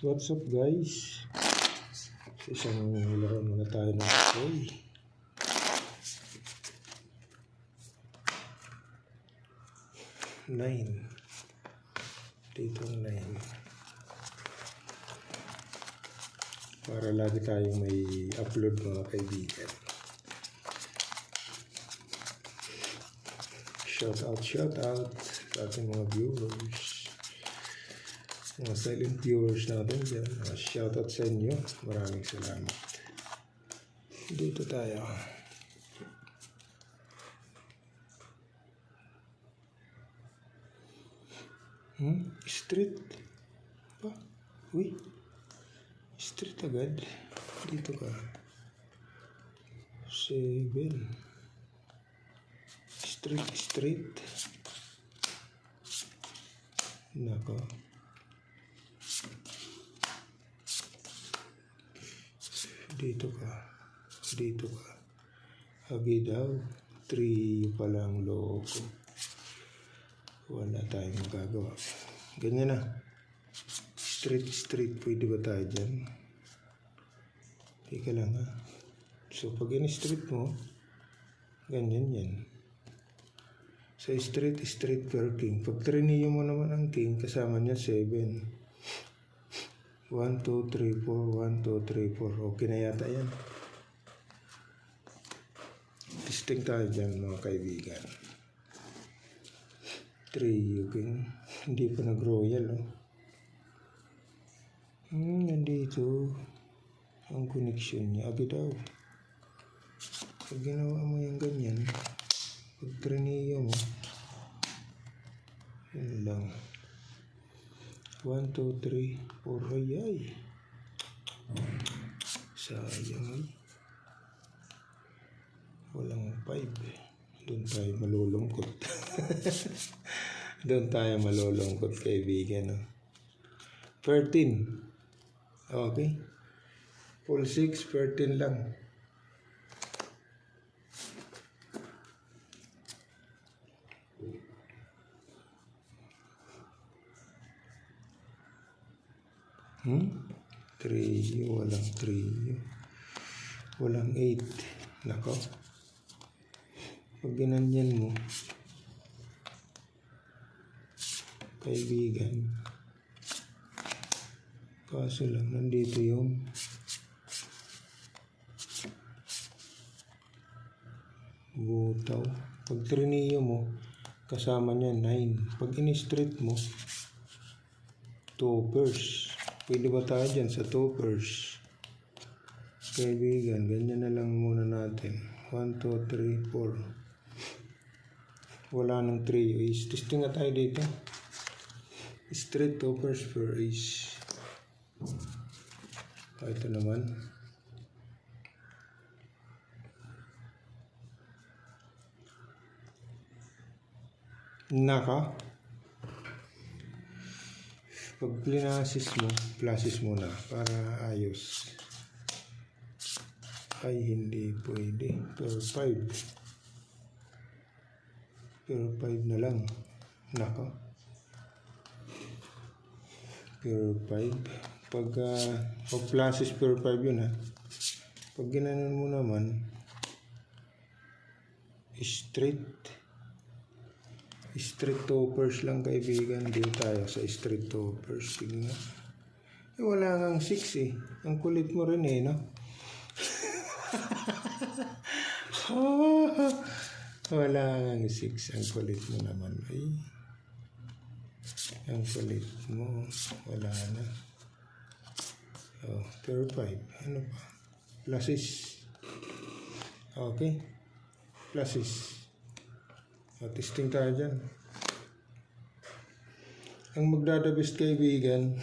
What's up guys? Sa isang laro muna tayo ng Koy. Nine. Ditong 9. Para lagi tayong may upload mga kaibigan. Shout out sa ating mga viewers. Mga silent viewers natin dyan. Shout out sa inyo. Maraming salamat. Dito tayo. Street. Uy. Street agad. Dito ka. 7. Street. Nako. Dito ka. Hagi daw. 3 pa lang loko. Wala tayong magagawa. Ganyan na. Street. Pwede ba tayo dyan? Teka lang ha. So pag in-street mo, ganyan yan. Sa street per king. Pag trineo mo naman ang king, kasama niya 7. 1, 2, 3, 4, 1, 2, 3, 4. Okay na yata yan. Testing tayo dyan mga kaibigan. 3 king. Hindi pa nag-royal oh. Nandito ang connection niya. Agad daw. Pag ginawa mo yung ganyan, pag trineo mo, yun lang. 1, 2, 3, 4. Ay. Sayang ay. Walang 5. Doon tayo malulungkot. Doon tayo malulungkot kaibigan. No? 13. Okay. Full 6, 13 lang. Trio, walang trio. Walang 8. Nako. Pag ginanyan mo, kaibigan, kaso lang, nandito yung butaw. Pag trineo mo, kasama niya 9. Pag in-street mo, toppers. Pwede ba tayo dyan sa toppers? Kaibigan, ganyan na lang muna natin. 1, 2, 3, 4. Wala nang trio. Testing na tayo dito. Straight toppers per ace. Ito naman. Naka. Pag pluses mo na para ayos. Ay, hindi pwede. Per 5 na lang. Naka. Per 5. Pag pluses per 5 yun ha. Pag ginanon mo naman, straight toppers lang kaibigan. Dito tayo sa straight toppers. Sige nga. Wala kang 6 eh. Ang kulit mo rin eh, no? Wala kang 6. Ang kulit mo naman. Ay. Ang kulit mo. Wala na. Per 5. Ano pa? Pluses. Okay. Pluses. Testing tayo dyan. Ang magdadabest kaibigan,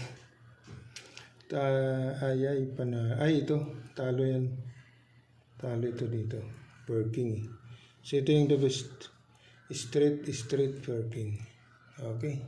ito, talo yan. Talo ito dito. Per king eh. So ito yung the best. Straight per king. Okay.